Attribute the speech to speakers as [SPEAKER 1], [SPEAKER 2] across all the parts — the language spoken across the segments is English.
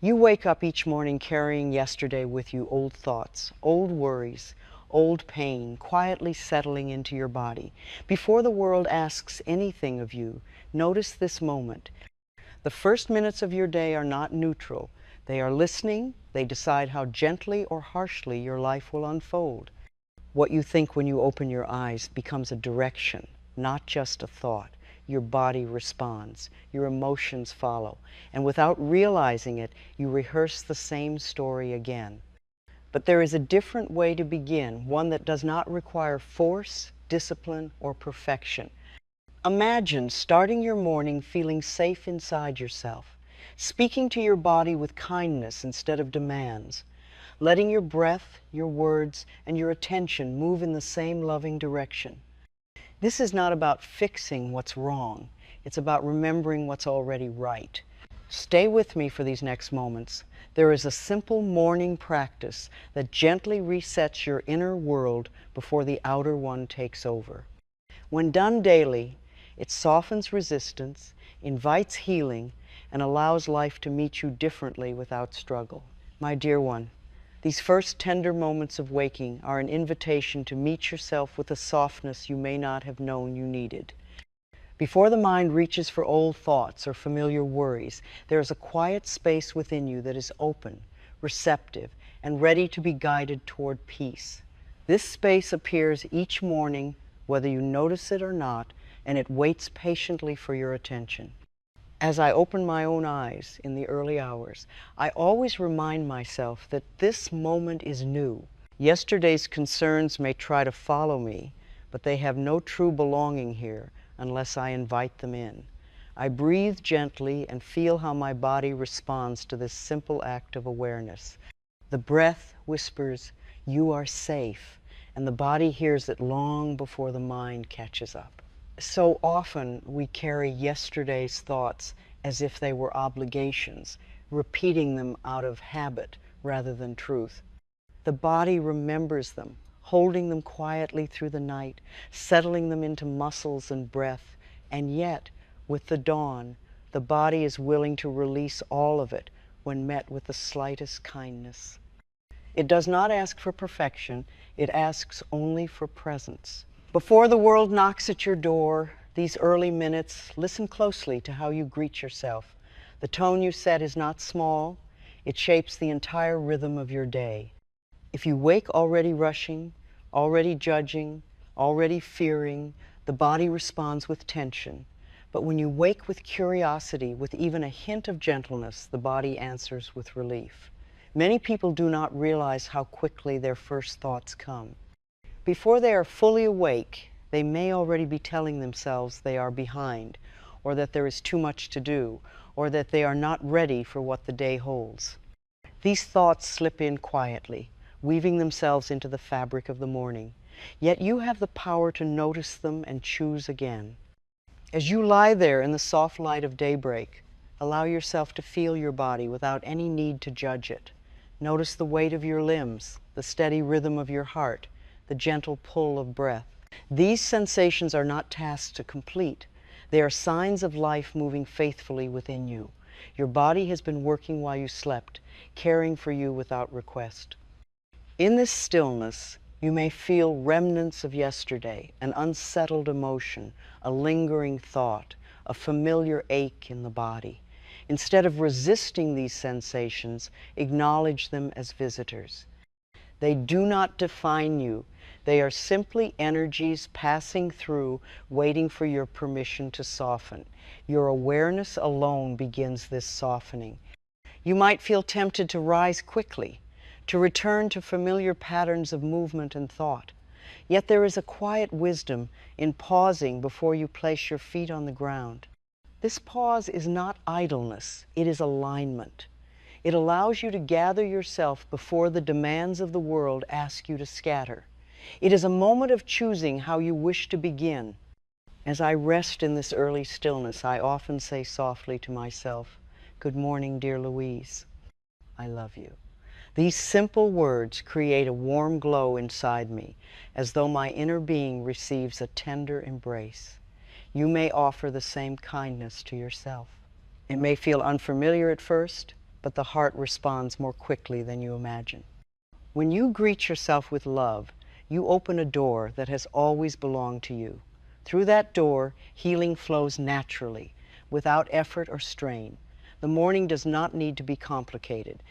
[SPEAKER 1] You wake up each morning carrying yesterday with you, old thoughts, old worries, old pain, quietly settling into your body. Before the world asks anything of you, notice this moment. The first minutes of your day are not neutral. They are listening. They decide how gently or harshly your life will unfold. What you think when you open your eyes becomes a direction, not just a thought. Your body responds, your emotions follow, and without realizing it, you rehearse the same story again. But there is a different way to begin, one that does not require force, discipline, or perfection. Imagine starting your morning feeling safe inside yourself, speaking to your body with kindness instead of demands, letting your breath, your words, and your attention move in the same loving direction. This is not about fixing what's wrong. It's about remembering what's already right. Stay with me for these next moments. There is a simple morning practice that gently resets your inner world before the outer one takes over. When done daily, it softens resistance, invites healing, and allows life to meet you differently without struggle. My dear one, these first tender moments of waking are an invitation to meet yourself with a softness you may not have known you needed. Before the mind reaches for old thoughts or familiar worries, there is a quiet space within you that is open, receptive, and ready to be guided toward peace. This space appears each morning, whether you notice it or not, and it waits patiently for your attention. As I open my own eyes in the early hours, I always remind myself that this moment is new. Yesterday's concerns may try to follow me, but they have no true belonging here unless I invite them in. I breathe gently and feel how my body responds to this simple act of awareness. The breath whispers, "You are safe," and the body hears it long before the mind catches up. So often we carry yesterday's thoughts as if they were obligations, repeating them out of habit rather than truth. The body remembers them, holding them quietly through the night, settling them into muscles and breath, and yet, with the dawn, the body is willing to release all of it when met with the slightest kindness. It does not ask for perfection, it asks only for presence. Before the world knocks at your door, these early minutes, listen closely to how you greet yourself. The tone you set is not small, it shapes the entire rhythm of your day. If you wake already rushing, already judging, already fearing, the body responds with tension. But when you wake with curiosity, with even a hint of gentleness, the body answers with relief. Many people do not realize how quickly their first thoughts come. Before they are fully awake, they may already be telling themselves they are behind, or that there is too much to do, or that they are not ready for what the day holds. These thoughts slip in quietly, weaving themselves into the fabric of the morning. Yet you have the power to notice them and choose again. As you lie there in the soft light of daybreak, allow yourself to feel your body without any need to judge it. Notice the weight of your limbs, the steady rhythm of your heart, the gentle pull of breath. These sensations are not tasks to complete. They are signs of life moving faithfully within you. Your body has been working while you slept, caring for you without request. In this stillness, you may feel remnants of yesterday, an unsettled emotion, a lingering thought, a familiar ache in the body. Instead of resisting these sensations, acknowledge them as visitors. They do not define you. They are simply energies passing through, waiting for your permission to soften. Your awareness alone begins this softening. You might feel tempted to rise quickly, to return to familiar patterns of movement and thought. Yet there is a quiet wisdom in pausing before you place your feet on the ground. This pause is not idleness, it is alignment. It allows you to gather yourself before the demands of the world ask you to scatter. It is a moment of choosing how you wish to begin. As I rest in this early stillness, I often say softly to myself, "Good morning, dear Louise. I love you." These simple words create a warm glow inside me, as though my inner being receives a tender embrace. You may offer the same kindness to yourself. It may feel unfamiliar at first, but the heart responds more quickly than you imagine. When you greet yourself with love, you open a door that has always belonged to you. Through that door, healing flows naturally, without effort or strain. The morning does not need to be complicated.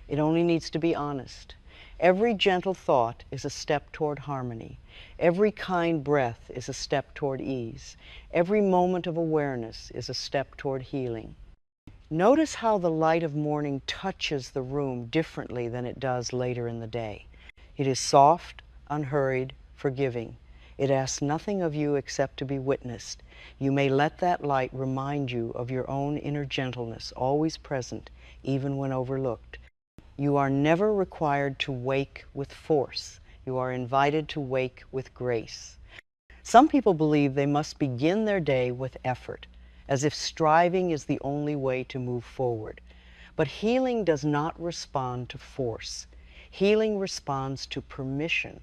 [SPEAKER 1] It only needs to be honest. Every gentle thought is a step toward harmony. Every kind breath is a step toward ease. Every moment of awareness is a step toward healing. Notice how the light of morning touches the room differently than it does later in the day. It is soft, unhurried, forgiving. It asks nothing of you except to be witnessed. You may let that light remind you of your own inner gentleness, always present, even when overlooked. You are never required to wake with force. You are invited to wake with grace. Some people believe they must begin their day with effort, as if striving is the only way to move forward. But healing does not respond to force. Healing responds to permission.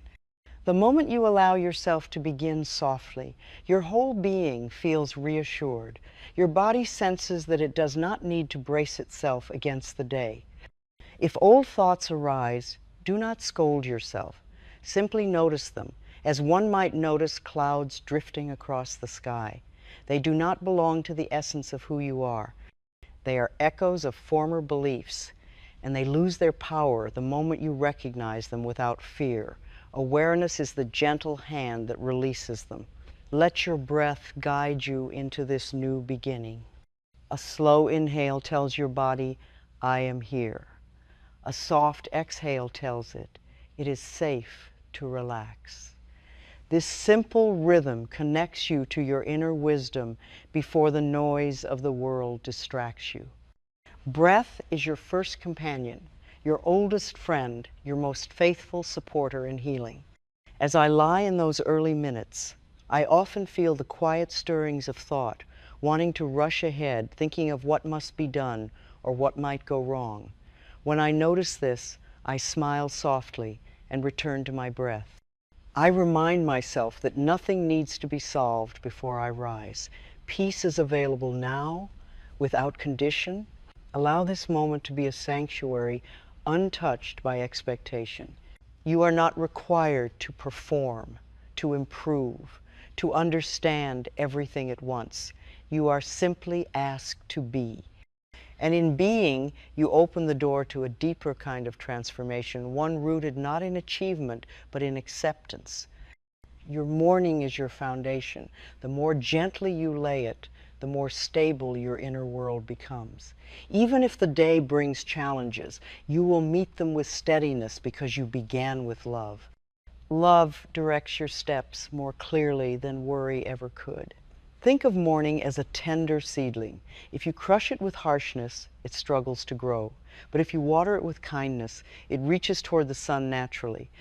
[SPEAKER 1] The moment you allow yourself to begin softly, your whole being feels reassured. Your body senses that it does not need to brace itself against the day. If old thoughts arise, do not scold yourself. Simply notice them, as one might notice clouds drifting across the sky. They do not belong to the essence of who you are. They are echoes of former beliefs, and they lose their power the moment you recognize them without fear. Awareness is the gentle hand that releases them. Let your breath guide you into this new beginning. A slow inhale tells your body, I am here. A soft exhale tells it, it is safe to relax. This simple rhythm connects you to your inner wisdom before the noise of the world distracts you. Breath is your first companion, your oldest friend, your most faithful supporter in healing. As I lie in those early minutes, I often feel the quiet stirrings of thought, wanting to rush ahead, thinking of what must be done or what might go wrong. When I notice this, I smile softly and return to my breath. I remind myself that nothing needs to be solved before I rise. Peace is available now, without condition. Allow this moment to be a sanctuary untouched by expectation. You are not required to perform, to improve, to understand everything at once. You are simply asked to be. And in being, you open the door to a deeper kind of transformation, one rooted not in achievement, but in acceptance. Your morning is your foundation. The more gently you lay it, the more stable your inner world becomes. Even if the day brings challenges, you will meet them with steadiness because you began with love. Love directs your steps more clearly than worry ever could. Think of morning as a tender seedling. If you crush it with harshness, it struggles to grow. But if you water it with kindness, it reaches toward the sun naturally.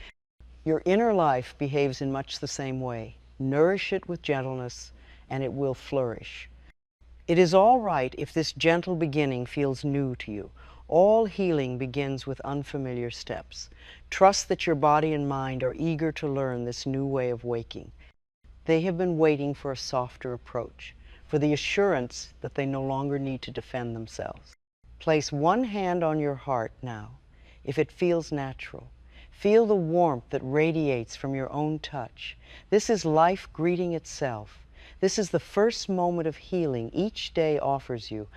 [SPEAKER 1] Your inner life behaves in much the same way. Nourish it with gentleness, and it will flourish. It is all right if this gentle beginning feels new to you. All healing begins with unfamiliar steps. Trust that your body and mind are eager to learn this new way of waking. They have been waiting for a softer approach, for the assurance that they no longer need to defend themselves. Place one hand on your heart now, if it feels natural. Feel the warmth that radiates from your own touch. This is life greeting itself. This is the first moment of healing each day offers you.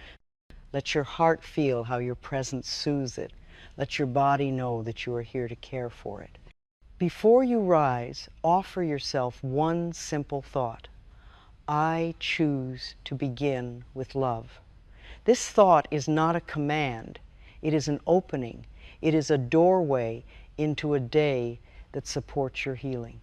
[SPEAKER 1] Let your heart feel how your presence soothes it. Let your body know that you are here to care for it. Before you rise, offer yourself one simple thought. I choose to begin with love. This thought is not a command. It is an opening. It is a doorway into a day that supports your healing.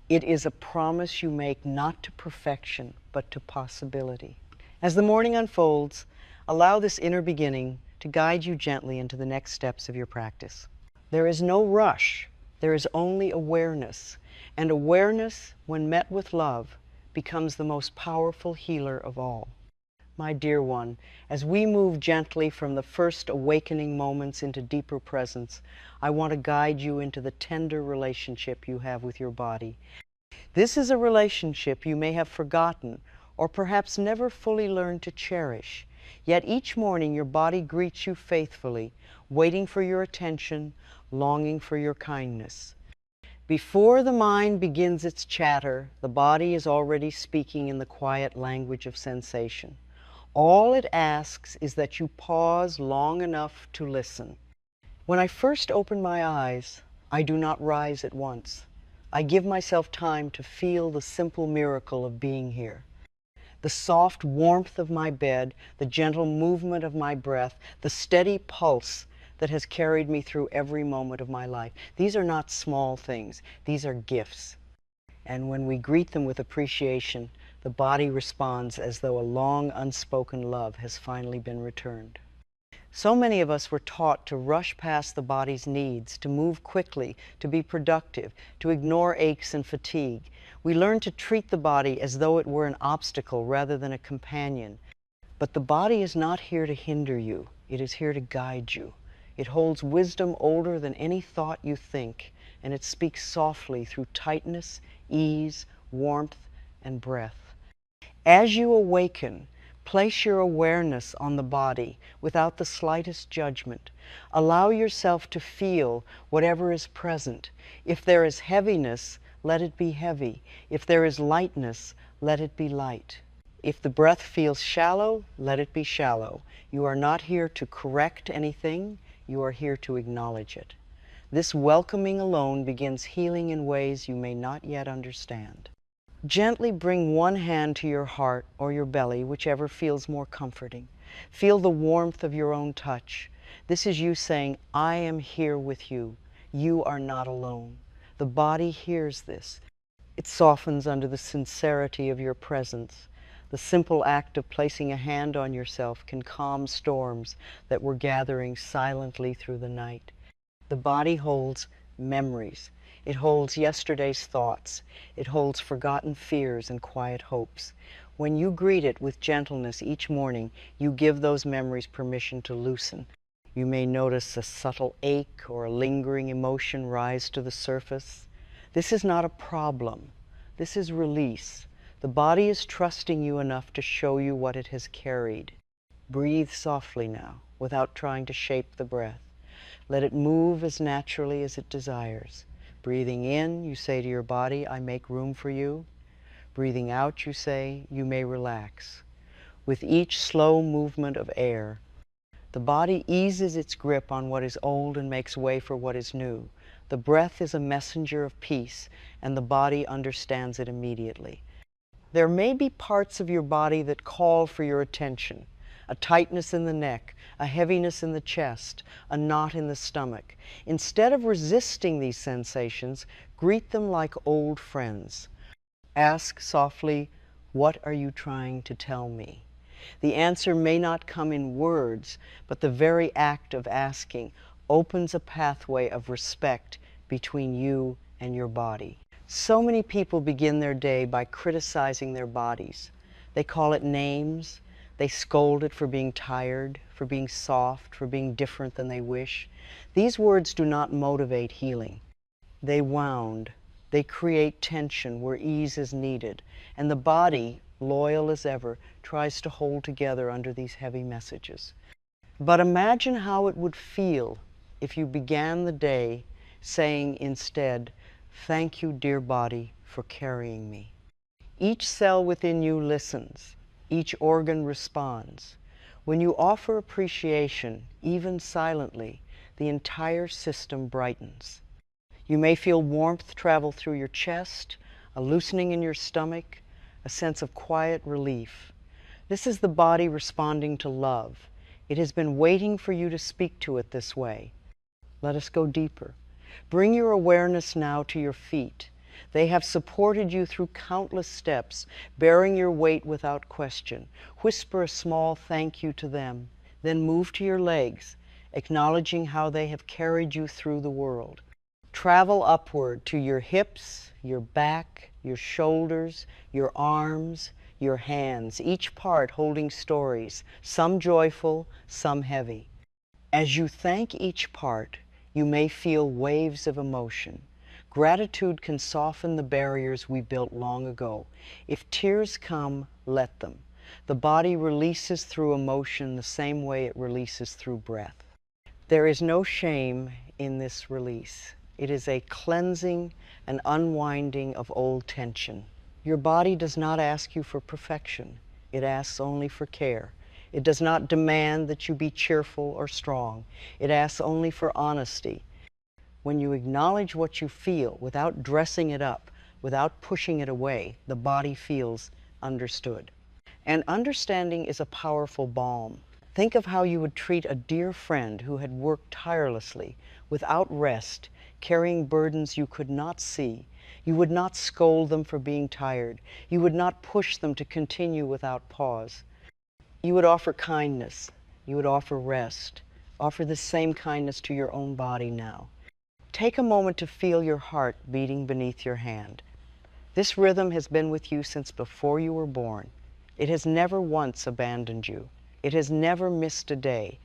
[SPEAKER 1] It is a promise you make not to perfection, but to possibility. As the morning unfolds, allow this inner beginning to guide you gently into the next steps of your practice. There is no rush. There is only awareness. And awareness, when met with love, becomes the most powerful healer of all. My dear one, as we move gently from the first awakening moments into deeper presence, I want to guide you into the tender relationship you have with your body. This is a relationship you may have forgotten or perhaps never fully learned to cherish. Yet each morning your body greets you faithfully, waiting for your attention, longing for your kindness. Before the mind begins its chatter, the body is already speaking in the quiet language of sensation. All it asks is that you pause long enough to listen. When I first open my eyes, I do not rise at once. I give myself time to feel the simple miracle of being here. The soft warmth of my bed, the gentle movement of my breath, the steady pulse that has carried me through every moment of my life. These are not small things. These are gifts. And when we greet them with appreciation, the body responds as though a long unspoken love has finally been returned. So many of us were taught to rush past the body's needs, to move quickly, to be productive, to ignore aches and fatigue. We learned to treat the body as though it were an obstacle rather than a companion. But the body is not here to hinder you. It is here to guide you. It holds wisdom older than any thought you think, and it speaks softly through tightness, ease, warmth, and breath. As you awaken, place your awareness on the body without the slightest judgment. Allow yourself to feel whatever is present. If there is heaviness, let it be heavy. If there is lightness, let it be light. If the breath feels shallow, let it be shallow. You are not here to correct anything. You are here to acknowledge it. This welcoming alone begins healing in ways you may not yet understand. Gently bring one hand to your heart or your belly, whichever feels more comforting. Feel the warmth of your own touch. This is you saying, I am here with you. You are not alone. The body hears this. It softens under the sincerity of your presence. The simple act of placing a hand on yourself can calm storms that were gathering silently through the night. The body holds memories. It holds yesterday's thoughts. It holds forgotten fears and quiet hopes. When you greet it with gentleness each morning, you give those memories permission to loosen. You may notice a subtle ache or a lingering emotion rise to the surface. This is not a problem. This is release. The body is trusting you enough to show you what it has carried. Breathe softly now, without trying to shape the breath. Let it move as naturally as it desires. Breathing in, you say to your body, I make room for you. Breathing out, you say, you may relax. With each slow movement of air, the body eases its grip on what is old and makes way for what is new. The breath is a messenger of peace, and the body understands it immediately. There may be parts of your body that call for your attention. A tightness in the neck, a heaviness in the chest, a knot in the stomach. Instead of resisting these sensations, greet them like old friends. Ask softly, what are you trying to tell me? The answer may not come in words, but the very act of asking opens a pathway of respect between you and your body. So many people begin their day by criticizing their bodies. They call it names. They scold it for being tired, for being soft, for being different than they wish. These words do not motivate healing. They wound. They create tension where ease is needed. And the body, loyal as ever, tries to hold together under these heavy messages. But imagine how it would feel if you began the day saying instead, thank you, dear body, for carrying me. Each cell within you listens. Each organ responds. When you offer appreciation, even silently, the entire system brightens. You may feel warmth travel through your chest, a loosening in your stomach, a sense of quiet relief. This is the body responding to love. It has been waiting for you to speak to it this way. Let us go deeper. Bring your awareness now to your feet. They have supported you through countless steps, bearing your weight without question. Whisper a small thank you to them. Then move to your legs, acknowledging how they have carried you through the world. Travel upward to your hips, your back, your shoulders, your arms, your hands, each part holding stories, some joyful, some heavy. As you thank each part, you may feel waves of emotion. Gratitude can soften the barriers we built long ago. If tears come, let them. The body releases through emotion the same way it releases through breath. There is no shame in this release. It is a cleansing and unwinding of old tension. Your body does not ask you for perfection. It asks only for care. It does not demand that you be cheerful or strong. It asks only for honesty. When you acknowledge what you feel without dressing it up, without pushing it away, the body feels understood. And understanding is a powerful balm. Think of how you would treat a dear friend who had worked tirelessly, without rest, carrying burdens you could not see. You would not scold them for being tired. You would not push them to continue without pause. You would offer kindness. You would offer rest. Offer the same kindness to your own body now. Take a moment to feel your heart beating beneath your hand. This rhythm has been with you since before you were born. It has never once abandoned you. It has never missed a day.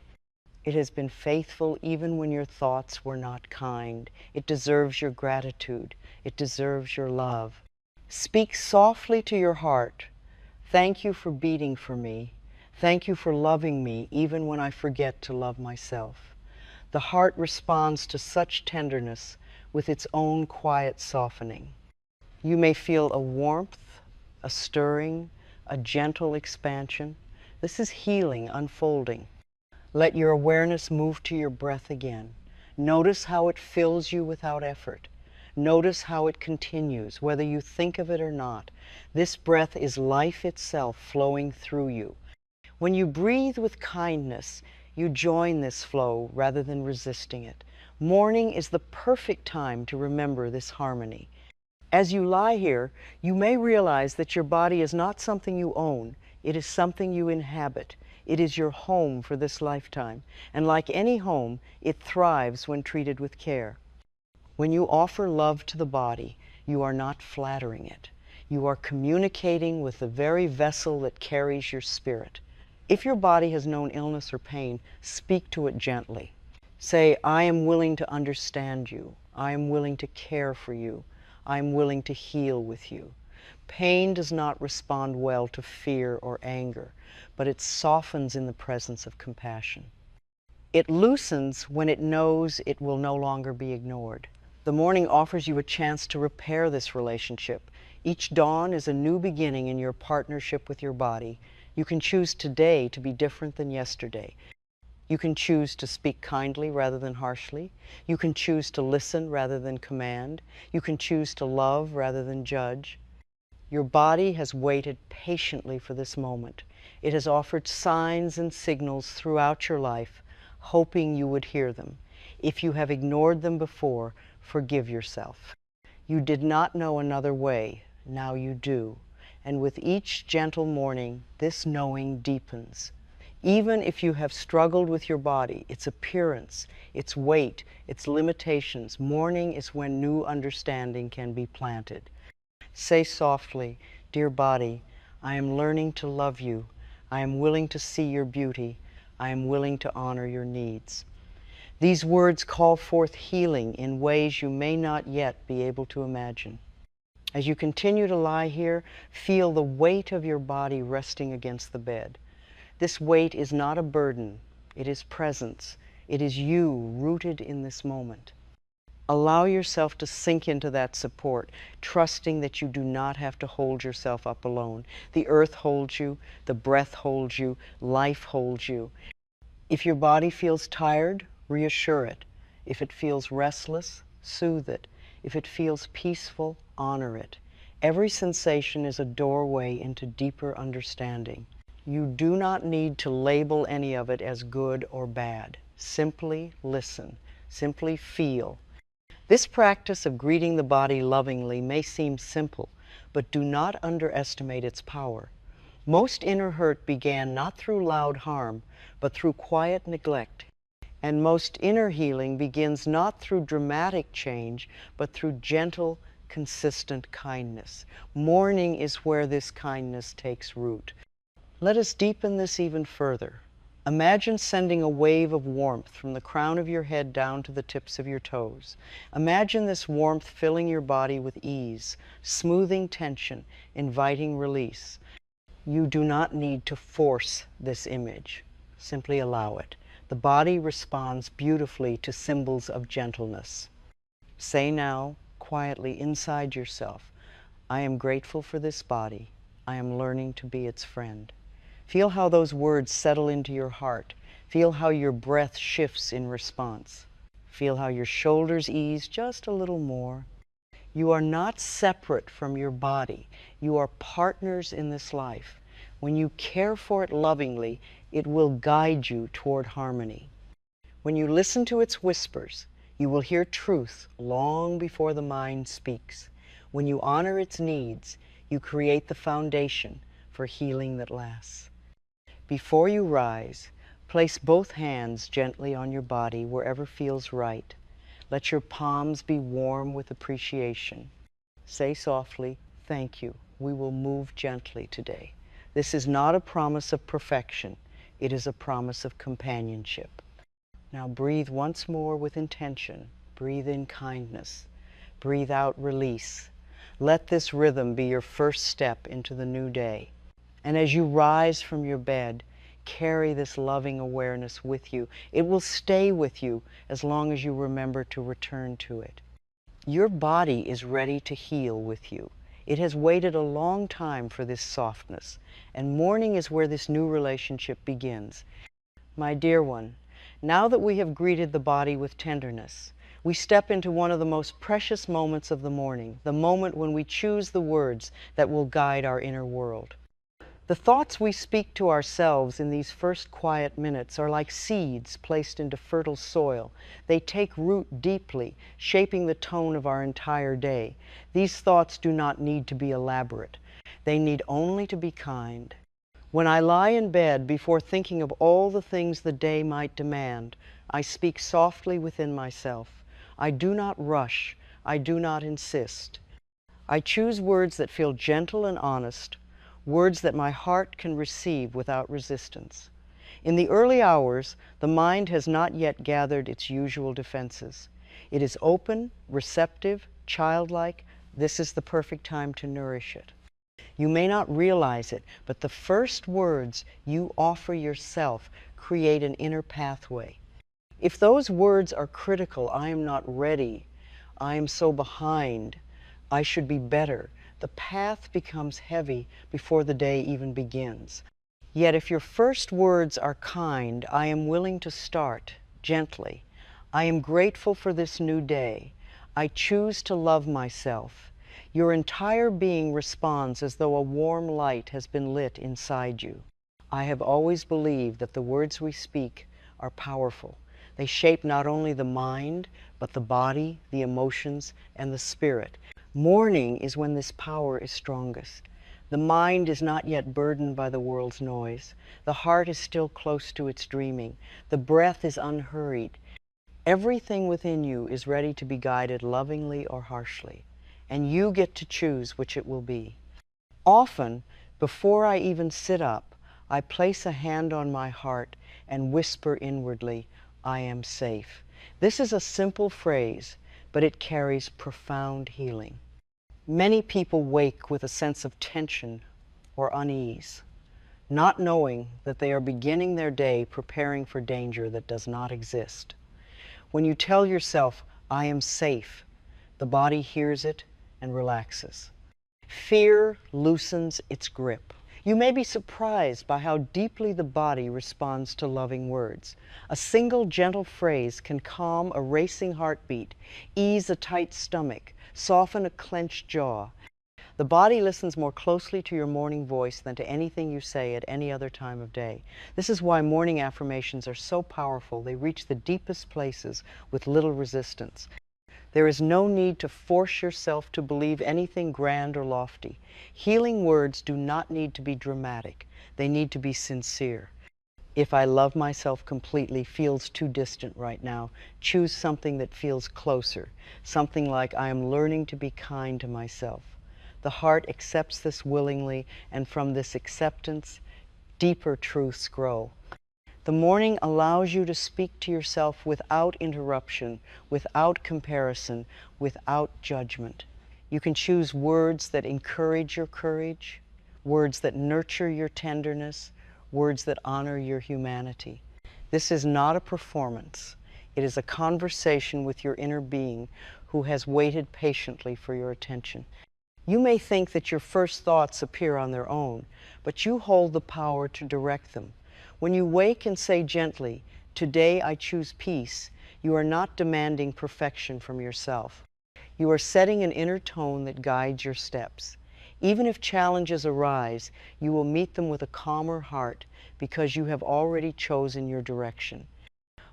[SPEAKER 1] It has been faithful even when your thoughts were not kind. It deserves your gratitude. It deserves your love. Speak softly to your heart. Thank you for beating for me. Thank you for loving me even when I forget to love myself. The heart responds to such tenderness with its own quiet softening. You may feel a warmth, a stirring, a gentle expansion. This is healing unfolding. Let your awareness move to your breath again. Notice how it fills you without effort. Notice how it continues, whether you think of it or not. This breath is life itself flowing through you. When you breathe with kindness, you join this flow rather than resisting it. Morning is the perfect time to remember this harmony. As you lie here, you may realize that your body is not something you own. It is something you inhabit. It is your home for this lifetime. And like any home, it thrives when treated with care. When you offer love to the body, you are not flattering it. You are communicating with the very vessel that carries your spirit. If your body has known illness or pain, speak to it gently. Say, I am willing to understand you. I am willing to care for you. I am willing to heal with you. Pain does not respond well to fear or anger, but it softens in the presence of compassion. It loosens when it knows it will no longer be ignored. The morning offers you a chance to repair this relationship. Each dawn is a new beginning in your partnership with your body. You can choose today to be different than yesterday. You can choose to speak kindly rather than harshly. You can choose to listen rather than command. You can choose to love rather than judge. Your body has waited patiently for this moment. It has offered signs and signals throughout your life, hoping you would hear them. If you have ignored them before, forgive yourself. You did not know another way. Now you do. And with each gentle morning, this knowing deepens. Even if you have struggled with your body, its appearance, its weight, its limitations, morning is when new understanding can be planted. Say softly, dear body, I am learning to love you. I am willing to see your beauty. I am willing to honor your needs. These words call forth healing in ways you may not yet be able to imagine. As you continue to lie here, feel the weight of your body resting against the bed. This weight is not a burden. It is presence. It is you rooted in this moment. Allow yourself to sink into that support, trusting that you do not have to hold yourself up alone. The earth holds you, the breath holds you, life holds you. If your body feels tired, reassure it. If it feels restless, soothe it. If it feels peaceful, honor it. Every sensation is a doorway into deeper understanding. You do not need to label any of it as good or bad. Simply listen. Simply feel. This practice of greeting the body lovingly may seem simple, but do not underestimate its power. Most inner hurt began not through loud harm, but through quiet neglect. And most inner healing begins not through dramatic change, but through gentle, consistent kindness. Mourning is where this kindness takes root. Let us deepen this even further. Imagine sending a wave of warmth from the crown of your head down to the tips of your toes. Imagine this warmth filling your body with ease, smoothing tension, inviting release. You do not need to force this image. Simply allow it. The body responds beautifully to symbols of gentleness. Say now, quietly inside yourself, I am grateful for this body. I am learning to be its friend. Feel how those words settle into your heart. Feel how your breath shifts in response. Feel how your shoulders ease just a little more. You are not separate from your body. You are partners in this life. When you care for it lovingly, it will guide you toward harmony. When you listen to its whispers, you will hear truth long before the mind speaks. When you honor its needs, you create the foundation for healing that lasts. Before you rise, place both hands gently on your body wherever feels right. Let your palms be warm with appreciation. Say softly, thank you. We will move gently today. This is not a promise of perfection. It is a promise of companionship. Now breathe once more with intention. Breathe in kindness. Breathe out release. Let this rhythm be your first step into the new day. And as you rise from your bed, carry this loving awareness with you. It will stay with you as long as you remember to return to it. Your body is ready to heal with you. It has waited a long time for this softness, and morning is where this new relationship begins. My dear one, now that we have greeted the body with tenderness, we step into one of the most precious moments of the morning, the moment when we choose the words that will guide our inner world. The thoughts we speak to ourselves in these first quiet minutes are like seeds placed into fertile soil. They take root deeply, shaping the tone of our entire day. These thoughts do not need to be elaborate. They need only to be kind. When I lie in bed before thinking of all the things the day might demand, I speak softly within myself. I do not rush. I do not insist. I choose words that feel gentle and honest, words that my heart can receive without resistance. In the early hours, the mind has not yet gathered its usual defenses. It is open, receptive, childlike. This is the perfect time to nourish it. You may not realize it, but the first words you offer yourself create an inner pathway. If those words are critical, I am not ready, I am so behind, I should be better, the path becomes heavy before the day even begins. Yet if your first words are kind, I am willing to start gently. I am grateful for this new day. I choose to love myself. Your entire being responds as though a warm light has been lit inside you. I have always believed that the words we speak are powerful. They shape not only the mind, but the body, the emotions, and the spirit. Morning is when this power is strongest. The mind is not yet burdened by the world's noise. The heart is still close to its dreaming. The breath is unhurried. Everything within you is ready to be guided lovingly or harshly, and you get to choose which it will be. Often, before I even sit up, I place a hand on my heart and whisper inwardly, I am safe. This is a simple phrase, but it carries profound healing. Many people wake with a sense of tension or unease, not knowing that they are beginning their day preparing for danger that does not exist. When you tell yourself, I am safe, the body hears it and relaxes. Fear loosens its grip. You may be surprised by how deeply the body responds to loving words. A single gentle phrase can calm a racing heartbeat, ease a tight stomach, soften a clenched jaw. The body listens more closely to your morning voice than to anything you say at any other time of day. This is why morning affirmations are so powerful. They reach the deepest places with little resistance. There is no need to force yourself to believe anything grand or lofty. Healing words do not need to be dramatic. They need to be sincere. If I love myself completely feels too distant right now, choose something that feels closer, something like I am learning to be kind to myself. The heart accepts this willingly, and from this acceptance, deeper truths grow. The morning allows you to speak to yourself without interruption, without comparison, without judgment. You can choose words that encourage your courage, words that nurture your tenderness, words that honor your humanity. This is not a performance. It is a conversation with your inner being who has waited patiently for your attention. You may think that your first thoughts appear on their own, but you hold the power to direct them. When you wake and say gently, "Today I choose peace," you are not demanding perfection from yourself. You are setting an inner tone that guides your steps. Even if challenges arise, you will meet them with a calmer heart because you have already chosen your direction.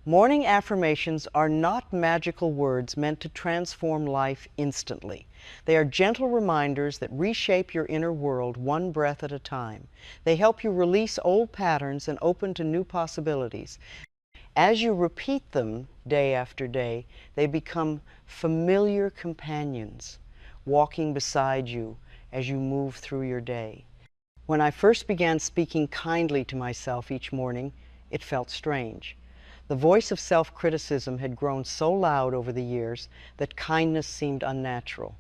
[SPEAKER 1] Morning affirmations are not magical words meant to transform life instantly. They are gentle reminders that reshape your inner world one breath at a time. They help you release old patterns and open to new possibilities. As you repeat them day after day, they become familiar companions, walking beside you as you move through your day. When I first began speaking kindly to myself each morning, it felt strange. The voice of self-criticism had grown so loud over the years that kindness seemed unnatural.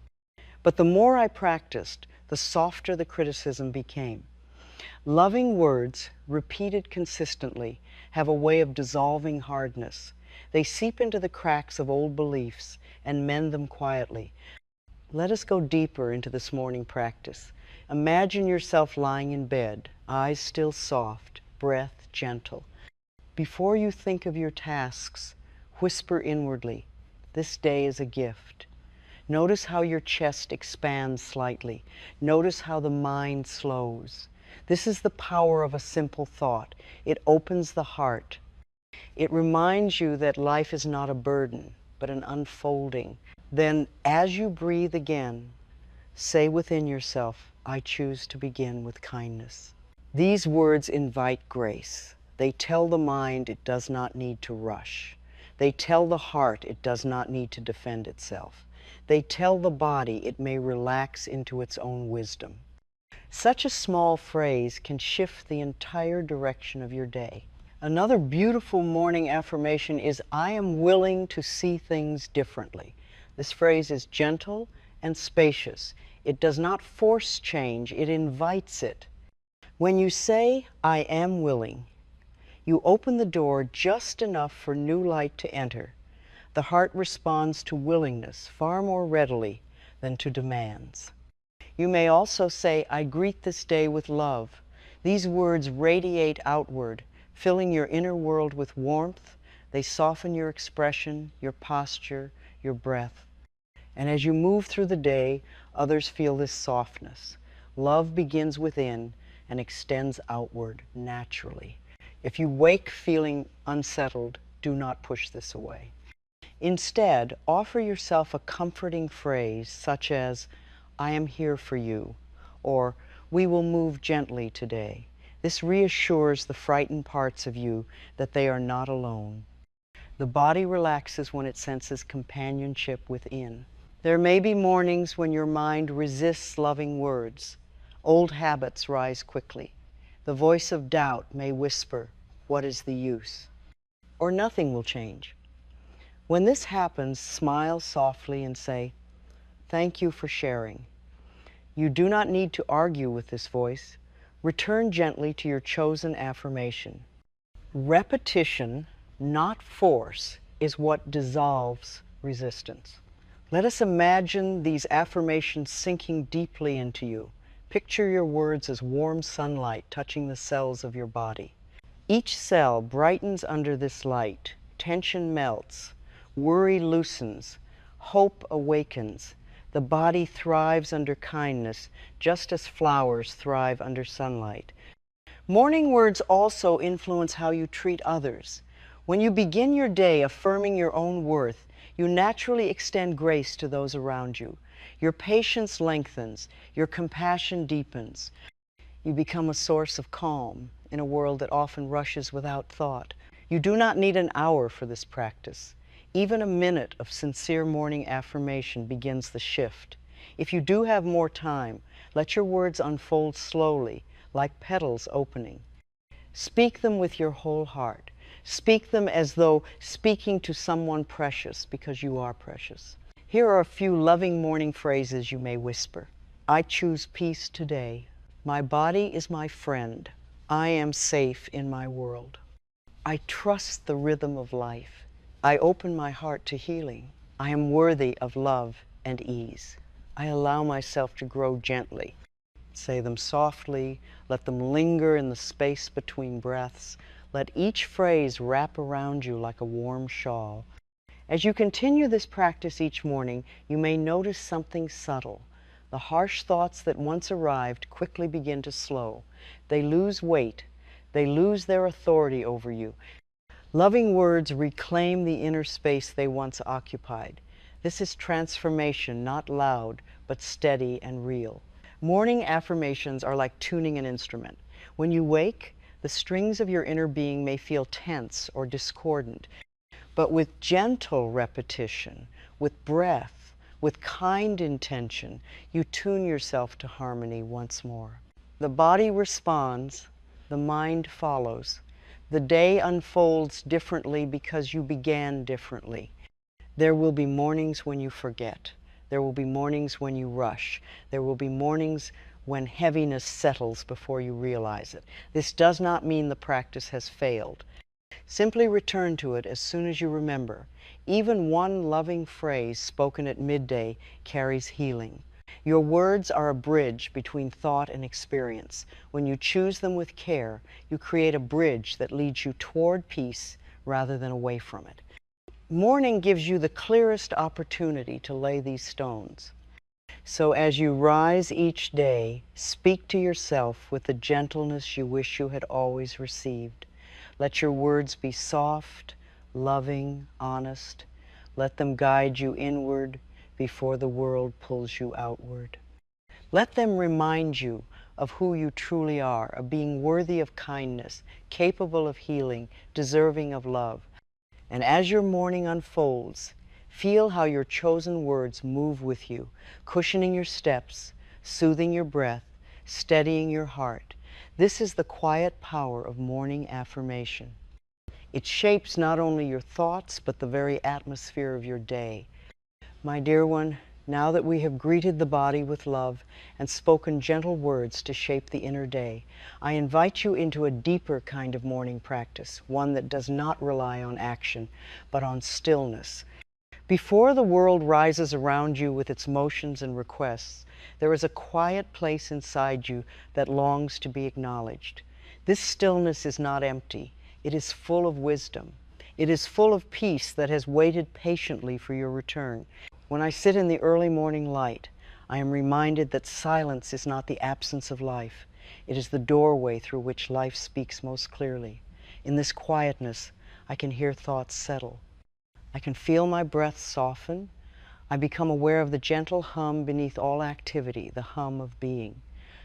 [SPEAKER 1] But the more I practiced, the softer the criticism became. Loving words, repeated consistently, have a way of dissolving hardness. They seep into the cracks of old beliefs and mend them quietly. Let us go deeper into this morning practice. Imagine yourself lying in bed, eyes still soft, breath gentle. Before you think of your tasks, whisper inwardly, "This day is a gift." Notice how your chest expands slightly. Notice how the mind slows. This is the power of a simple thought. It opens the heart. It reminds you that life is not a burden, but an unfolding. Then, as you breathe again, say within yourself, "I choose to begin with kindness." These words invite grace. They tell the mind it does not need to rush. They tell the heart it does not need to defend itself. They tell the body it may relax into its own wisdom. Such a small phrase can shift the entire direction of your day. Another beautiful morning affirmation is, "I am willing to see things differently." This phrase is gentle and spacious. It does not force change, it invites it. When you say, "I am willing," you open the door just enough for new light to enter. The heart responds to willingness far more readily than to demands. You may also say, "I greet this day with love." These words radiate outward, filling your inner world with warmth. They soften your expression, your posture, your breath. And as you move through the day, others feel this softness. Love begins within and extends outward naturally. If you wake feeling unsettled, do not push this away. Instead, offer yourself a comforting phrase such as, "I am here for you," or "We will move gently today." This reassures the frightened parts of you that they are not alone. The body relaxes when it senses companionship within. There may be mornings when your mind resists loving words. Old habits rise quickly. The voice of doubt may whisper, "What is the use?" Or nothing will change. When this happens, smile softly and say, "Thank you for sharing." You do not need to argue with this voice. Return gently to your chosen affirmation. Repetition, not force, is what dissolves resistance. Let us imagine these affirmations sinking deeply into you. Picture your words as warm sunlight touching the cells of your body. Each cell brightens under this light. Tension melts. Worry loosens. Hope awakens. The body thrives under kindness, just as flowers thrive under sunlight. Morning words also influence how you treat others. When you begin your day affirming your own worth, you naturally extend grace to those around you. Your patience lengthens, your compassion deepens. You become a source of calm in a world that often rushes without thought. You do not need an hour for this practice. Even a minute of sincere morning affirmation begins the shift. If you do have more time, let your words unfold slowly, like petals opening. Speak them with your whole heart. Speak them as though speaking to someone precious, because you are precious. Here are a few loving morning phrases you may whisper. "I choose peace today." My body is my friend. I am safe in my world. I trust the rhythm of life. I open my heart to healing. I am worthy of love and ease. I allow myself to grow gently. Say them softly. Let them linger in the space between breaths. Let each phrase wrap around you like a warm shawl. As you continue this practice each morning, you may notice something subtle. The harsh thoughts that once arrived quickly begin to slow. They lose weight. They lose their authority over you. Loving words reclaim the inner space they once occupied. This is transformation, not loud, but steady and real. Morning affirmations are like tuning an instrument. When you wake, the strings of your inner being may feel tense or discordant. But with gentle repetition, with breath, with kind intention, you tune yourself to harmony once more. The body responds, the mind follows. The day unfolds differently because you began differently. There will be mornings when you forget. There will be mornings when you rush. There will be mornings when heaviness settles before you realize it. This does not mean the practice has failed. Simply return to it as soon as you remember. Even one loving phrase spoken at midday carries healing. Your words are a bridge between thought and experience. When you choose them with care, you create a bridge that leads you toward peace rather than away from it. Morning gives you the clearest opportunity to lay these stones. So as you rise each day, speak to yourself with the gentleness you wish you had always received. Let your words be soft, loving, honest. Let them guide you inward before the world pulls you outward. Let them remind you of who you truly are, of being worthy of kindness, capable of healing, deserving of love. And as your morning unfolds, feel how your chosen words move with you, cushioning your steps, soothing your breath, steadying your heart. This is the quiet power of morning affirmation. It shapes not only your thoughts, but the very atmosphere of your day. My dear one, now that we have greeted the body with love and spoken gentle words to shape the inner day, I invite you into a deeper kind of morning practice, one that does not rely on action, but on stillness. Before the world rises around you with its motions and requests, there is a quiet place inside you that longs to be acknowledged. This stillness is not empty. It is full of wisdom. It is full of peace that has waited patiently for your return. When I sit in the early morning light, I am reminded that silence is not the absence of life. It is the doorway through which life speaks most clearly. In this quietness, I can hear thoughts settle. I can feel my breath soften. I become aware of the gentle hum beneath all activity, the hum of being.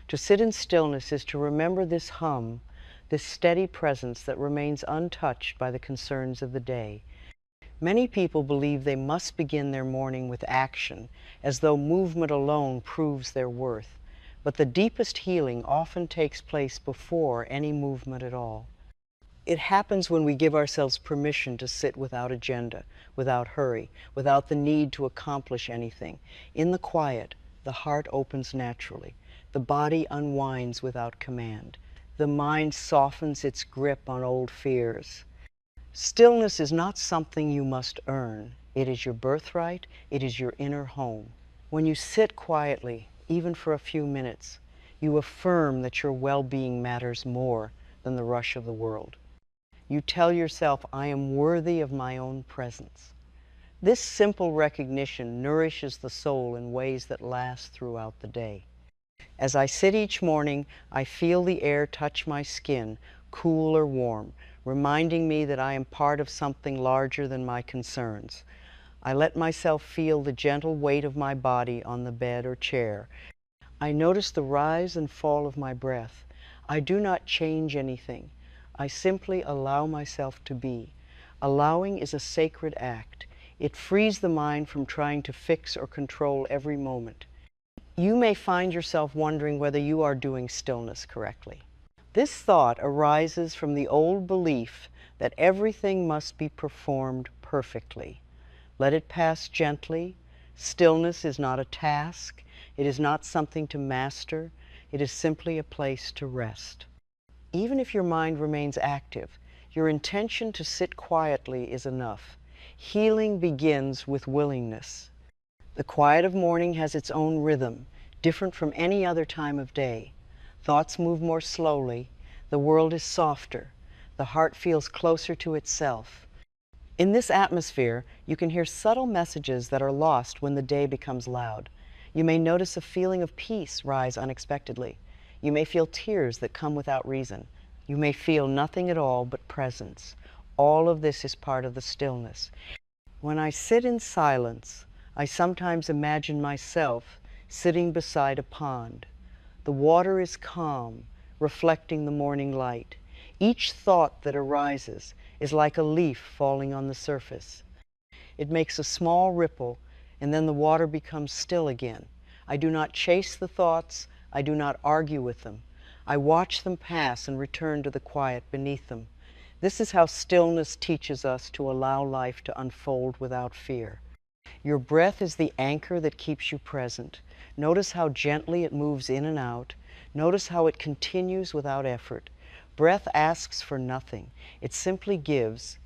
[SPEAKER 1] To sit in stillness is to remember this hum, this steady presence that remains untouched by the concerns of the day. Many people believe they must begin their morning with action, as though movement alone proves their worth. But the deepest healing often takes place before any movement at all. It happens when we give ourselves permission to sit without agenda, without hurry, without the need to accomplish anything. In the quiet, the heart opens naturally. The body unwinds without command. The mind softens its grip on old fears. Stillness is not something you must earn. It is your birthright. It is your inner home. When you sit quietly, even for a few minutes, you affirm that your well-being matters more than the rush of the world. You tell yourself, I am worthy of my own presence. This simple recognition nourishes the soul in ways that last throughout the day. As I sit each morning, I feel the air touch my skin, cool or warm, reminding me that I am part of something larger than my concerns. I let myself feel the gentle weight of my body on the bed or chair. I notice the rise and fall of my breath. I do not change anything. I simply allow myself to be. Allowing is a sacred act. It frees the mind from trying to fix or control every moment. You may find yourself wondering whether you are doing stillness correctly. This thought arises from the old belief that everything must be performed perfectly. Let it pass gently. Stillness is not a task. It is not something to master. It is simply a place to rest. Even if your mind remains active, your intention to sit quietly is enough. Healing begins with willingness. The quiet of morning has its own rhythm, different from any other time of day. Thoughts move more slowly, the world is softer, the heart feels closer to itself. In this atmosphere, you can hear subtle messages that are lost when the day becomes loud. You may notice a feeling of peace rise unexpectedly. You may feel tears that come without reason. You may feel nothing at all but presence. All of this is part of the stillness. When I sit in silence, I sometimes imagine myself sitting beside a pond. The water is calm, reflecting the morning light. Each thought that arises is like a leaf falling on the surface. It makes a small ripple, and then the water becomes still again. I do not chase the thoughts, I do not argue with them. I watch them pass and return to the quiet beneath them. This is how stillness teaches us to allow life to unfold without fear. Your breath is the anchor that keeps you present. Notice how gently it moves in and out. Notice how it continues without effort. Breath asks for nothing. It simply gives.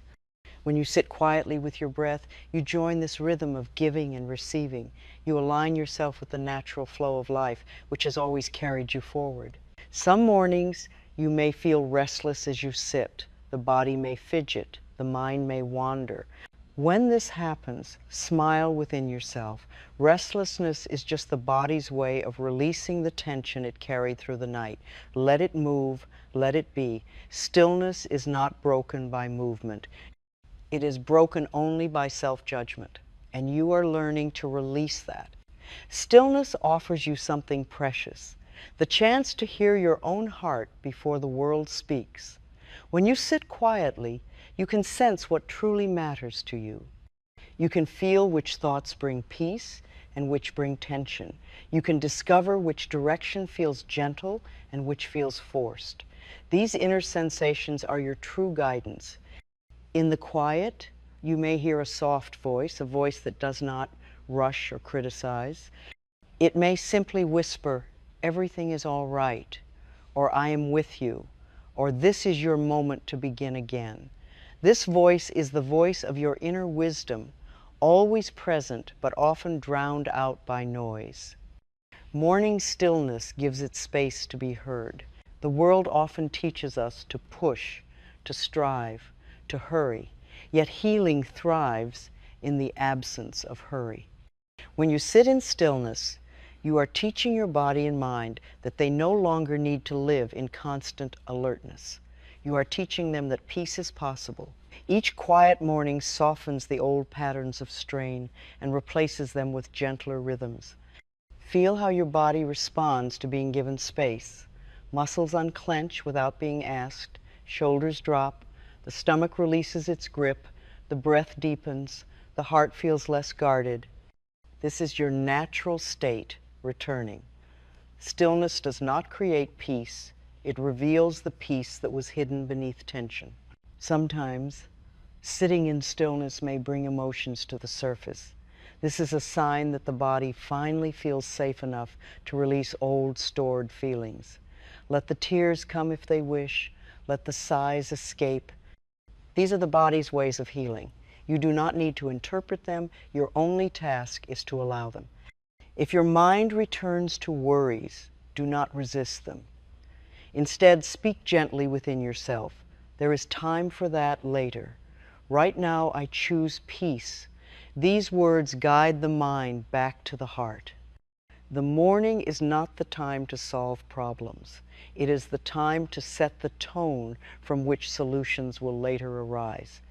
[SPEAKER 1] When you sit quietly with your breath, you join this rhythm of giving and receiving. You align yourself with the natural flow of life, which has always carried you forward. Some mornings you may feel restless as you sit. The body may fidget. The mind may wander. When this happens, smile within yourself. Restlessness is just the body's way of releasing the tension it carried through the night. Let it move, let it be. Stillness is not broken by movement. It is broken only by self-judgment, and you are learning to release that. Stillness offers you something precious, the chance to hear your own heart before the world speaks. When you sit quietly, you can sense what truly matters to you. You can feel which thoughts bring peace and which bring tension. You can discover which direction feels gentle and which feels forced. These inner sensations are your true guidance. In the quiet, you may hear a soft voice, a voice that does not rush or criticize. It may simply whisper, "Everything is all right," or "I am with you," or "This is your moment to begin again." This voice is the voice of your inner wisdom, always present but often drowned out by noise. Morning stillness gives it space to be heard. The world often teaches us to push, to strive, to hurry, yet healing thrives in the absence of hurry. When you sit in stillness, you are teaching your body and mind that they no longer need to live in constant alertness. You are teaching them that peace is possible. Each quiet morning softens the old patterns of strain and replaces them with gentler rhythms. Feel how your body responds to being given space. Muscles unclench without being asked, shoulders drop, the stomach releases its grip, the breath deepens, the heart feels less guarded. This is your natural state returning. Stillness does not create peace. It reveals the peace that was hidden beneath tension. Sometimes, sitting in stillness may bring emotions to the surface. This is a sign that the body finally feels safe enough to release old, stored feelings. Let the tears come if they wish. Let the sighs escape. These are the body's ways of healing. You do not need to interpret them. Your only task is to allow them. If your mind returns to worries, do not resist them. Instead, speak gently within yourself. There is time for that later. Right now, I choose peace. These words guide the mind back to the heart. The morning is not the time to solve problems. It is the time to set the tone from which solutions will later arise.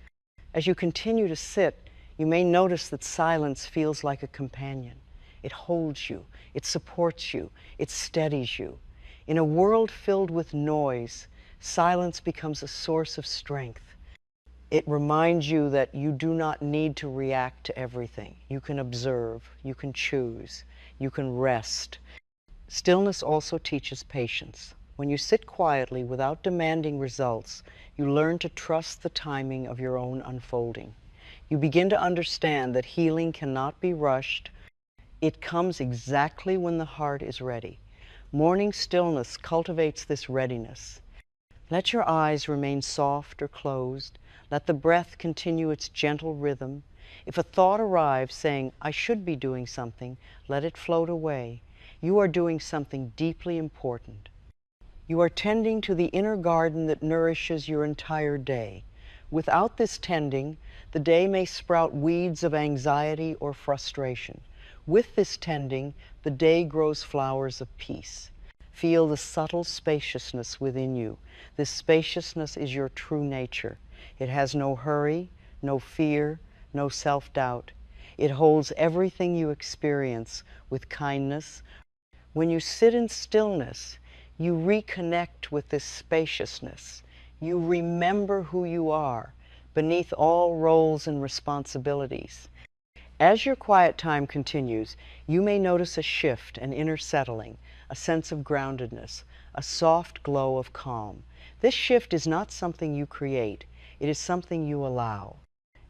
[SPEAKER 1] As you continue to sit, you may notice that silence feels like a companion. It holds you, it supports you, it steadies you. In a world filled with noise, silence becomes a source of strength. It reminds you that you do not need to react to everything. You can observe, you can choose, you can rest. Stillness also teaches patience. When you sit quietly without demanding results, you learn to trust the timing of your own unfolding. You begin to understand that healing cannot be rushed. It comes exactly when the heart is ready. Morning stillness cultivates this readiness. Let your eyes remain soft or closed. Let the breath continue its gentle rhythm. If a thought arrives saying, "I should be doing something," let it float away. You are doing something deeply important. You are tending to the inner garden that nourishes your entire day. Without this tending, the day may sprout weeds of anxiety or frustration. With this tending, the day grows flowers of peace. Feel the subtle spaciousness within you. This spaciousness is your true nature. It has no hurry, no fear, no self-doubt. It holds everything you experience with kindness. When you sit in stillness, you reconnect with this spaciousness. You remember who you are beneath all roles and responsibilities. As your quiet time continues, you may notice a shift, an inner settling, a sense of groundedness, a soft glow of calm. This shift is not something you create, it is something you allow.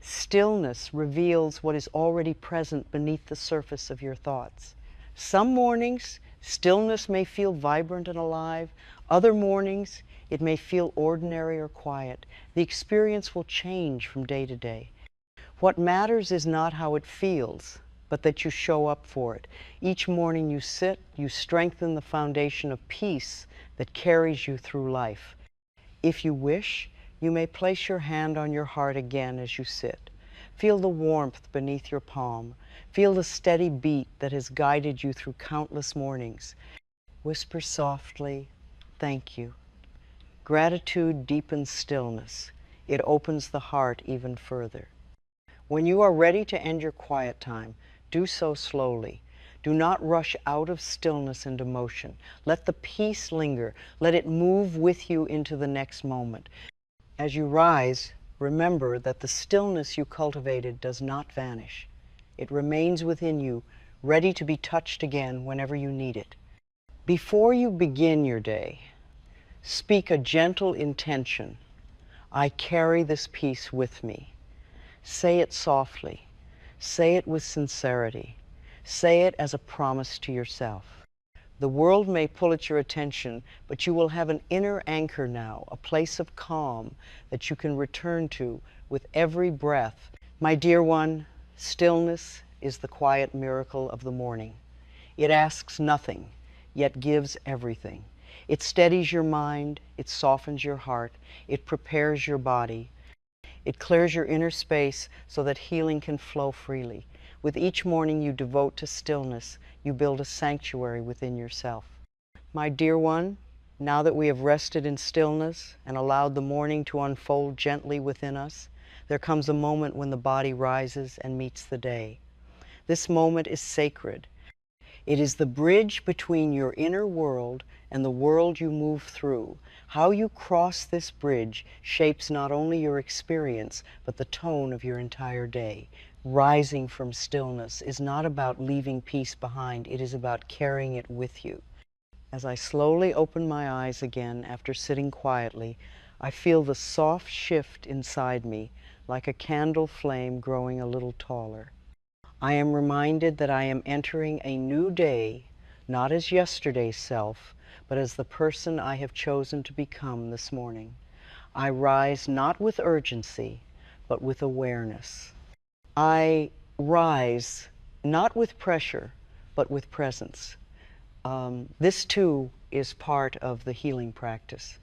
[SPEAKER 1] Stillness reveals what is already present beneath the surface of your thoughts. Some mornings, stillness may feel vibrant and alive. Other mornings, it may feel ordinary or quiet. The experience will change from day to day. What matters is not how it feels, but that you show up for it. Each morning you sit, you strengthen the foundation of peace that carries you through life. If you wish, you may place your hand on your heart again as you sit. Feel the warmth beneath your palm. Feel the steady beat that has guided you through countless mornings. Whisper softly, "Thank you." Gratitude deepens stillness. It opens the heart even further. When you are ready to end your quiet time, do so slowly. Do not rush out of stillness into motion. Let the peace linger. Let it move with you into the next moment. As you rise, remember that the stillness you cultivated does not vanish. It remains within you, ready to be touched again whenever you need it. Before you begin your day, speak a gentle intention. "I carry this peace with me." Say it softly. Say it with sincerity. Say it as a promise to yourself. The world may pull at your attention, but you will have an inner anchor now, a place of calm that you can return to with every breath. My dear one, stillness is the quiet miracle of the morning. It asks nothing, yet gives everything. It steadies your mind, it softens your heart, it prepares your body. It clears your inner space so that healing can flow freely. With each morning you devote to stillness, you build a sanctuary within yourself. My dear one, now that we have rested in stillness and allowed the morning to unfold gently within us, there comes a moment when the body rises and meets the day. This moment is sacred. It is the bridge between your inner world and the world you move through. How you cross this bridge shapes not only your experience, but the tone of your entire day. Rising from stillness is not about leaving peace behind, it is about carrying it with you. As I slowly open my eyes again after sitting quietly, I feel the soft shift inside me, like a candle flame growing a little taller. I am reminded that I am entering a new day, not as yesterday's self, but as the person I have chosen to become this morning. I rise not with urgency, but with awareness. I rise not with pressure, but with presence. This too is part of the healing practice.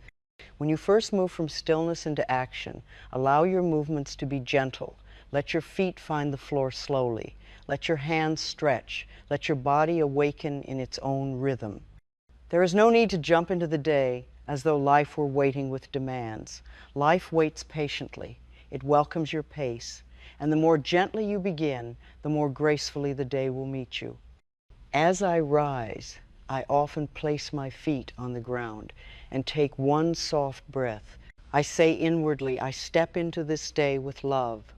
[SPEAKER 1] When you first move from stillness into action, allow your movements to be gentle. Let your feet find the floor slowly. Let your hands stretch. Let your body awaken in its own rhythm. There is no need to jump into the day as though life were waiting with demands. Life waits patiently. It welcomes your pace. And the more gently you begin, the more gracefully the day will meet you. As I rise, I often place my feet on the ground and take one soft breath. I say inwardly, I step into this day with love.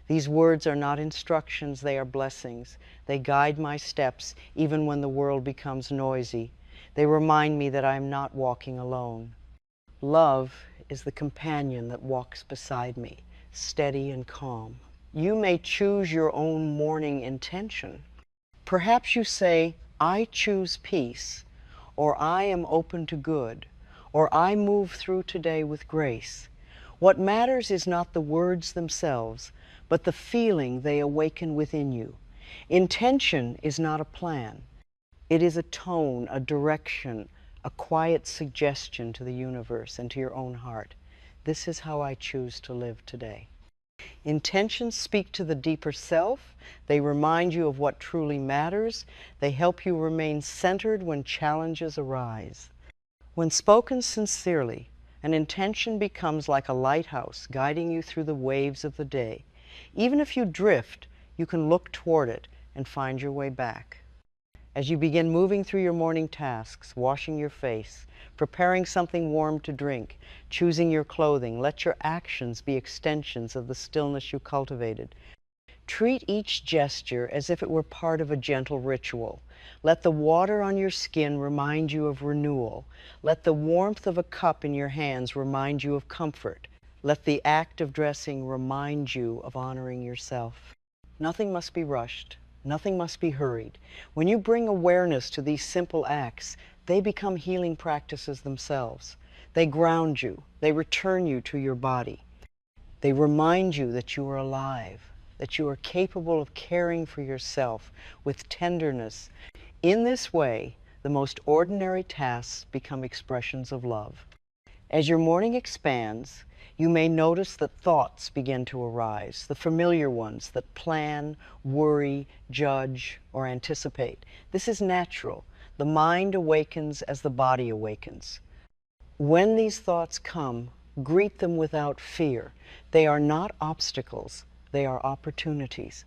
[SPEAKER 1] These words are not instructions, they are blessings. They guide my steps even when the world becomes noisy. They remind me that I am not walking alone. Love is the companion that walks beside me, steady and calm. You may choose your own morning intention. Perhaps you say, "I choose peace," or I am open to good, or I move through today with grace. What matters is not the words themselves, but the feeling they awaken within you. Intention is not a plan. It is a tone, a direction, a quiet suggestion to the universe and to your own heart. This is how I choose to live today. Intentions speak to the deeper self. They remind you of what truly matters. They help you remain centered when challenges arise. When spoken sincerely, an intention becomes like a lighthouse guiding you through the waves of the day. Even if you drift, you can look toward it and find your way back. As you begin moving through your morning tasks, washing your face, preparing something warm to drink, choosing your clothing, let your actions be extensions of the stillness you cultivated. Treat each gesture as if it were part of a gentle ritual. Let the water on your skin remind you of renewal. Let the warmth of a cup in your hands remind you of comfort. Let the act of dressing remind you of honoring yourself. Nothing must be rushed. Nothing must be hurried. When you bring awareness to these simple acts, they become healing practices themselves. They ground you. They return you to your body. They remind you that you are alive, that you are capable of caring for yourself with tenderness. In this way, the most ordinary tasks become expressions of love. As your morning expands, you may notice that thoughts begin to arise, the familiar ones that plan, worry, judge, or anticipate. This is natural. The mind awakens as the body awakens. When these thoughts come, greet them without fear. They are not obstacles, they are opportunities.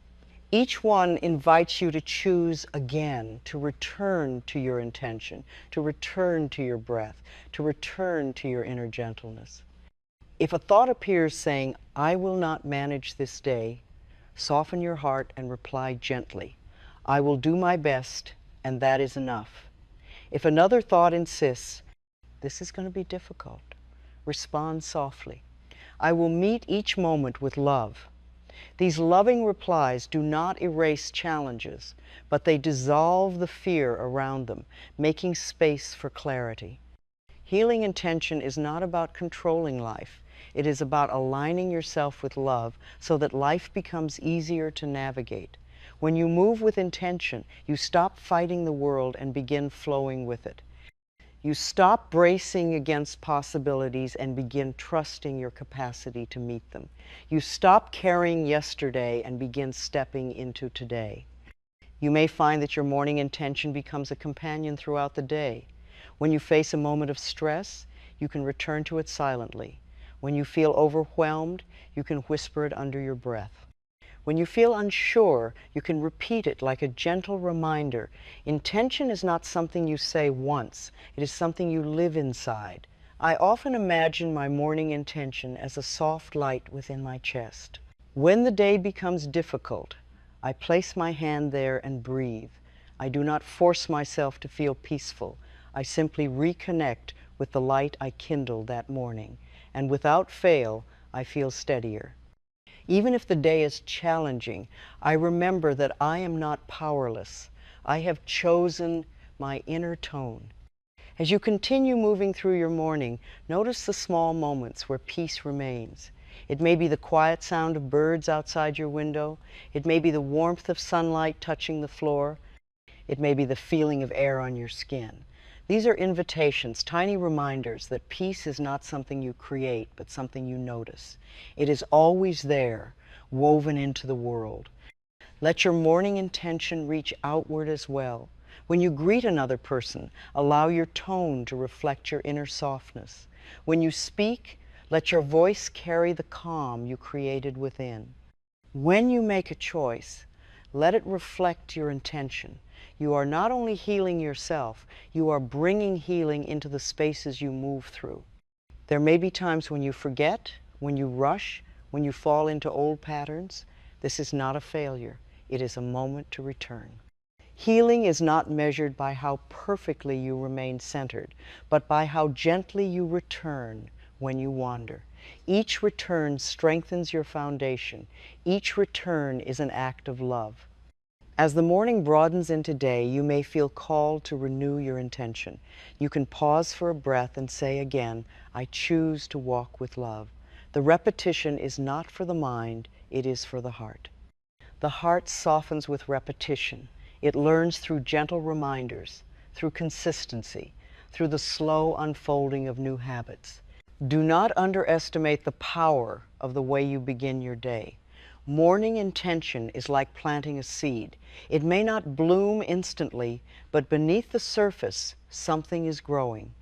[SPEAKER 1] Each one invites you to choose again, to return to your intention, to return to your breath, to return to your inner gentleness. If a thought appears saying, "I will not manage this day," soften your heart and reply gently, "I will do my best, and that is enough." If another thought insists, "This is going to be difficult," respond softly, "I will meet each moment with love." These loving replies do not erase challenges, but they dissolve the fear around them, making space for clarity. Healing intention is not about controlling life. It is about aligning yourself with love so that life becomes easier to navigate. When you move with intention, you stop fighting the world and begin flowing with it. You stop bracing against possibilities and begin trusting your capacity to meet them. You stop carrying yesterday and begin stepping into today. You may find that your morning intention becomes a companion throughout the day. When you face a moment of stress, you can return to it silently. When you feel overwhelmed, you can whisper it under your breath. When you feel unsure, you can repeat it like a gentle reminder. Intention is not something you say once. It is something you live inside. I often imagine my morning intention as a soft light within my chest. When the day becomes difficult, I place my hand there and breathe. I do not force myself to feel peaceful. I simply reconnect with the light I kindled that morning, and without fail, I feel steadier. Even if the day is challenging, I remember that I am not powerless. I have chosen my inner tone. As you continue moving through your morning, notice the small moments where peace remains. It may be the quiet sound of birds outside your window. It may be the warmth of sunlight touching the floor. It may be the feeling of air on your skin. These are invitations, tiny reminders that peace is not something you create, but something you notice. It is always there, woven into the world. Let your morning intention reach outward as well. When you greet another person, allow your tone to reflect your inner softness. When you speak, let your voice carry the calm you created within. When you make a choice, let it reflect your intention. You are not only healing yourself, you are bringing healing into the spaces you move through. There may be times when you forget, when you rush, when you fall into old patterns. This is not a failure. It is a moment to return. Healing is not measured by how perfectly you remain centered, but by how gently you return when you wander. Each return strengthens your foundation. Each return is an act of love. As the morning broadens into day, you may feel called to renew your intention. You can pause for a breath and say again, I choose to walk with love. The repetition is not for the mind, it is for the heart. The heart softens with repetition. It learns through gentle reminders, through consistency, through the slow unfolding of new habits. Do not underestimate the power of the way you begin your day. Morning intention is like planting a seed. It may not bloom instantly, but beneath the surface, something is growing.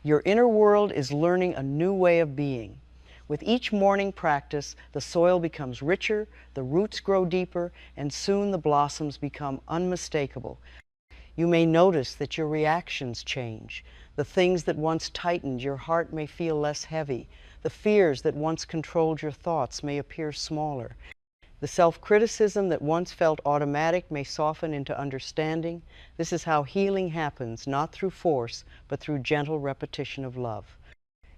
[SPEAKER 1] Your inner world is learning a new way of being. With each morning practice, the soil becomes richer, the roots grow deeper, and soon the blossoms become unmistakable. You may notice that your reactions change. The things that once tightened your heart may feel less heavy. The fears that once controlled your thoughts may appear smaller. The self-criticism that once felt automatic may soften into understanding. This is how healing happens, not through force, but through gentle repetition of love.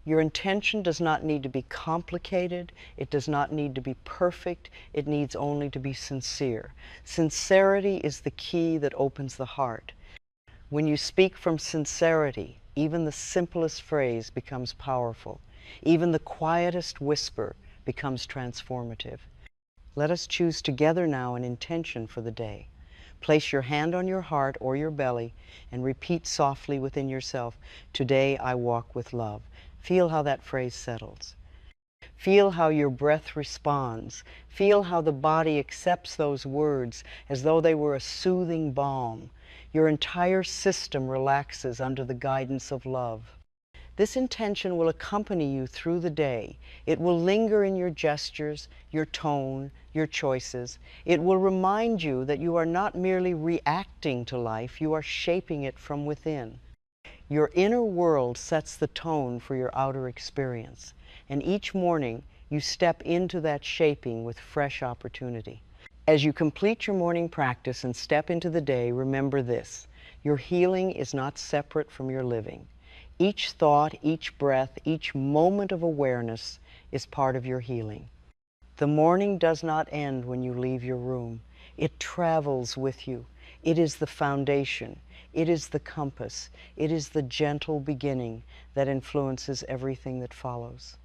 [SPEAKER 1] Your intention does not need to be complicated. It does not need to be perfect. It needs only to be sincere. Sincerity is the key that opens the heart. When you speak from sincerity, even the simplest phrase becomes powerful. Even the quietest whisper becomes transformative. Let us choose together now an intention for the day. Place your hand on your heart or your belly and repeat softly within yourself, today I walk with love. Feel how that phrase settles. Feel how your breath responds. Feel how the body accepts those words as though they were a soothing balm. Your entire system relaxes under the guidance of love. This intention will accompany you through the day. It will linger in your gestures, your tone, your choices. It will remind you that you are not merely reacting to life, you are shaping it from within. Your inner world sets the tone for your outer experience, and each morning you step into that shaping with fresh opportunity. As you complete your morning practice and step into the day, remember this: your healing is not separate from your living. Each thought, each breath, each moment of awareness is part of your healing. The morning does not end when you leave your room. It travels with you. It is the foundation. It is the compass. It is the gentle beginning that influences everything that follows.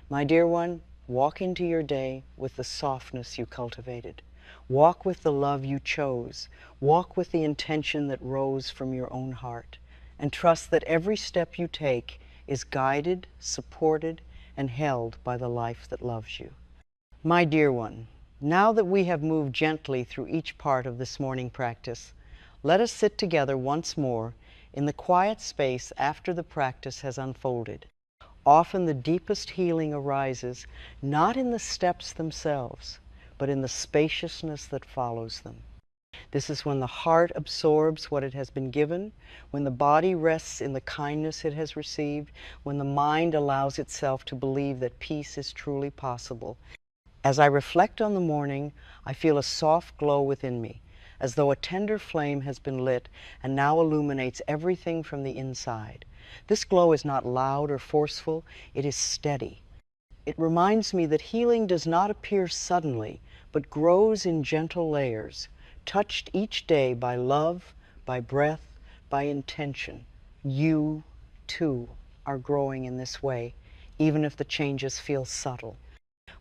[SPEAKER 1] My dear one, walk into your day with the softness you cultivated. Walk with the love you chose. Walk with the intention that rose from your own heart. And trust that every step you take is guided, supported, and held by the life that loves you. My dear one, now that we have moved gently through each part of this morning practice, let us sit together once more in the quiet space after the practice has unfolded. Often the deepest healing arises not in the steps themselves, but in the spaciousness that follows them. This is when the heart absorbs what it has been given, when the body rests in the kindness it has received, when the mind allows itself to believe that peace is truly possible. As I reflect on the morning, I feel a soft glow within me, as though a tender flame has been lit and now illuminates everything from the inside. This glow is not loud or forceful, it is steady. It reminds me that healing does not appear suddenly, but grows in gentle layers, touched each day by love, by breath, by intention. You, too, are growing in this way, even if the changes feel subtle.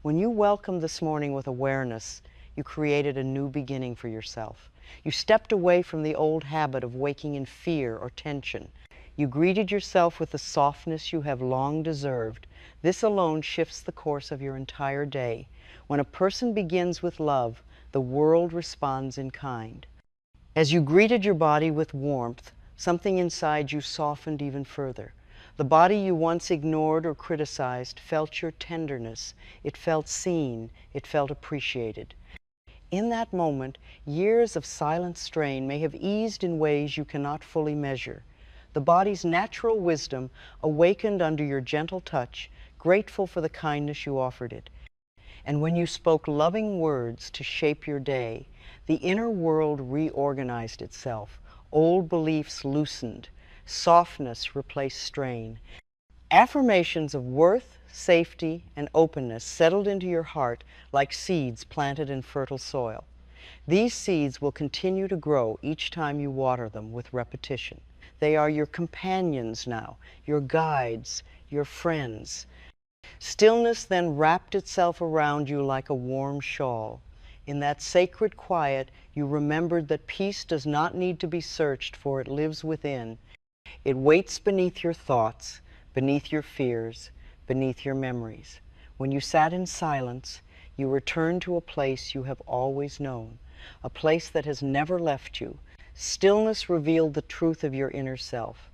[SPEAKER 1] When you welcomed this morning with awareness, you created a new beginning for yourself. You stepped away from the old habit of waking in fear or tension. You greeted yourself with the softness you have long deserved. This alone shifts the course of your entire day. When a person begins with love, the world responds in kind. As you greeted your body with warmth, something inside you softened even further. The body you once ignored or criticized felt your tenderness. It felt seen. It felt appreciated. In that moment, years of silent strain may have eased in ways you cannot fully measure. The body's natural wisdom awakened under your gentle touch, grateful for the kindness you offered it. And when you spoke loving words to shape your day, the inner world reorganized itself. Old beliefs loosened. Softness replaced strain. Affirmations of worth, safety, and openness settled into your heart like seeds planted in fertile soil. These seeds will continue to grow each time you water them with repetition. They are your companions now, your guides, your friends. Stillness then wrapped itself around you like a warm shawl. In that sacred quiet, you remembered that peace does not need to be searched, for it lives within. It waits beneath your thoughts, beneath your fears, beneath your memories. When you sat in silence, you returned to a place you have always known, a place that has never left you. Stillness revealed the truth of your inner self.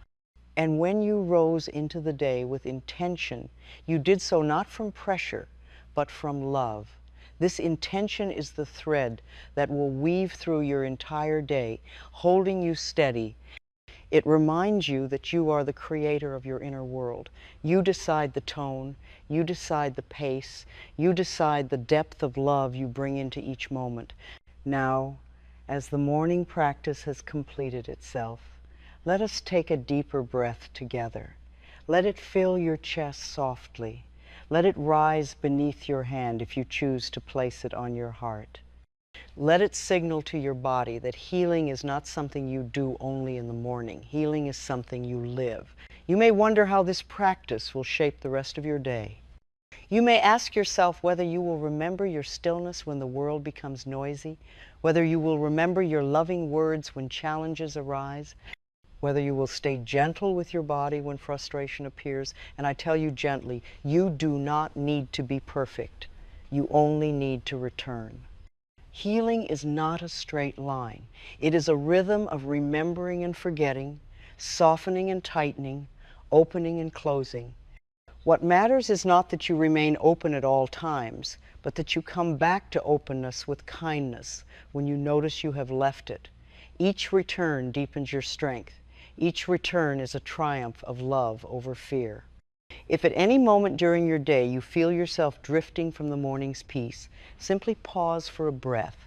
[SPEAKER 1] And when you rose into the day with intention, you did so not from pressure, but from love. This intention is the thread that will weave through your entire day, holding you steady. It reminds you that you are the creator of your inner world. You decide the tone, you decide the pace, you decide the depth of love you bring into each moment. Now, as the morning practice has completed itself, let us take a deeper breath together. Let it fill your chest softly. Let it rise beneath your hand if you choose to place it on your heart. Let it signal to your body that healing is not something you do only in the morning. Healing is something you live. You may wonder how this practice will shape the rest of your day. You may ask yourself whether you will remember your stillness when the world becomes noisy, whether you will remember your loving words when challenges arise, whether you will stay gentle with your body when frustration appears. And I tell you gently, you do not need to be perfect. You only need to return. Healing is not a straight line. It is a rhythm of remembering and forgetting, softening and tightening, opening and closing. What matters is not that you remain open at all times, but that you come back to openness with kindness when you notice you have left it. Each return deepens your strength. Each return is a triumph of love over fear. If at any moment during your day you feel yourself drifting from the morning's peace, simply pause for a breath.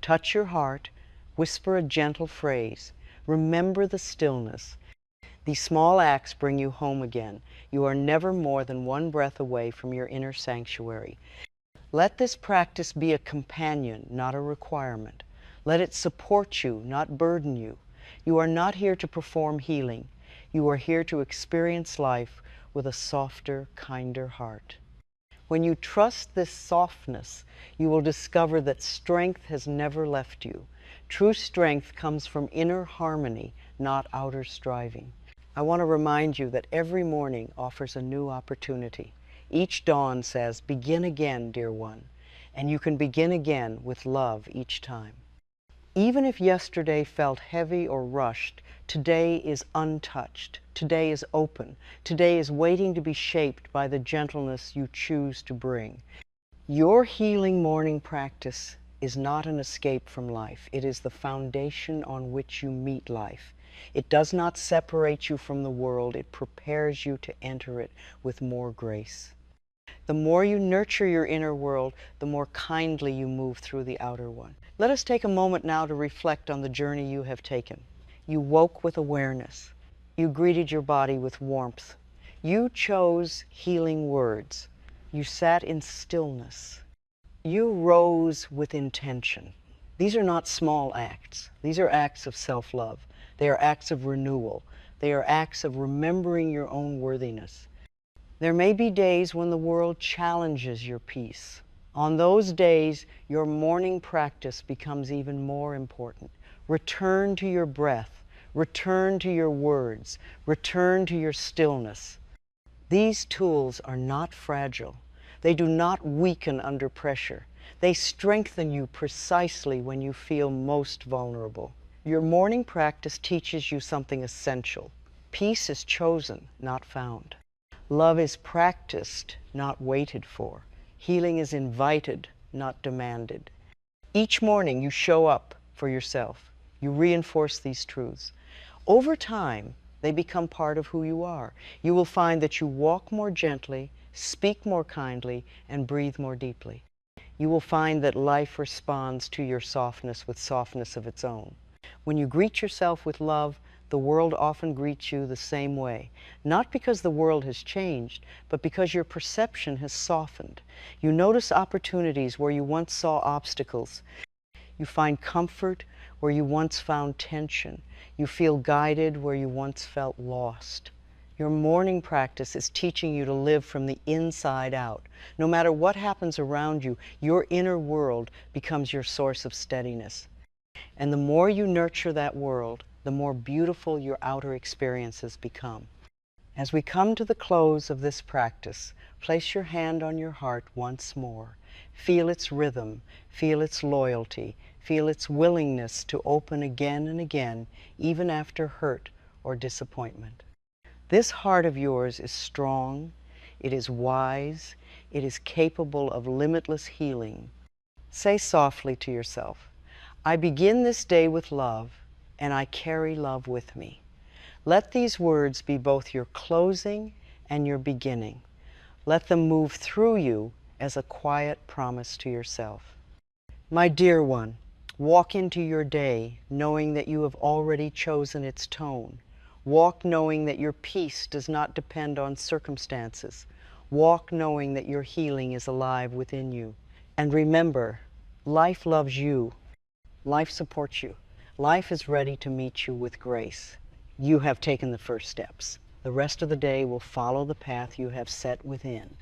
[SPEAKER 1] Touch your heart, whisper a gentle phrase. Remember the stillness. These small acts bring you home again. You are never more than one breath away from your inner sanctuary. Let this practice be a companion, not a requirement. Let it support you, not burden you. You are not here to perform healing. You are here to experience life with a softer, kinder heart. When you trust this softness, you will discover that strength has never left you. True strength comes from inner harmony, not outer striving. I want to remind you that every morning offers a new opportunity. Each dawn says, begin again, dear one, and you can begin again with love each time. Even if yesterday felt heavy or rushed, today is untouched. Today is open. Today is waiting to be shaped by the gentleness you choose to bring. Your healing morning practice is not an escape from life. It is the foundation on which you meet life. It does not separate you from the world. It prepares you to enter it with more grace. The more you nurture your inner world, the more kindly you move through the outer one. Let us take a moment now to reflect on the journey you have taken. You woke with awareness. You greeted your body with warmth. You chose healing words. You sat in stillness. You rose with intention. These are not small acts. These are acts of self-love. They are acts of renewal. They are acts of remembering your own worthiness. There may be days when the world challenges your peace. On those days, your morning practice becomes even more important. Return to your breath. Return to your words. Return to your stillness. These tools are not fragile. They do not weaken under pressure. They strengthen you precisely when you feel most vulnerable. Your morning practice teaches you something essential. Peace is chosen, not found. Love is practiced, not waited for. Healing is invited, not demanded. Each morning you show up for yourself. You reinforce these truths. Over time, they become part of who you are. You will find that you walk more gently, speak more kindly, and breathe more deeply. You will find that life responds to your softness with softness of its own. When you greet yourself with love, the world often greets you the same way, not because the world has changed, but because your perception has softened. You notice opportunities where you once saw obstacles. You find comfort where you once found tension. You feel guided where you once felt lost. Your morning practice is teaching you to live from the inside out. No matter what happens around you, your inner world becomes your source of steadiness. And the more you nurture that world, the more beautiful your outer experiences become. As we come to the close of this practice, place your hand on your heart once more. Feel its rhythm, feel its loyalty, feel its willingness to open again and again, even after hurt or disappointment. This heart of yours is strong, it is wise, it is capable of limitless healing. Say softly to yourself, I begin this day with love, and I carry love with me. Let these words be both your closing and your beginning. Let them move through you as a quiet promise to yourself. My dear one, walk into your day knowing that you have already chosen its tone. Walk knowing that your peace does not depend on circumstances. Walk knowing that your healing is alive within you. And remember, life loves you. Life supports you. Life is ready to meet you with grace. You have taken the first steps. The rest of the day will follow the path you have set within.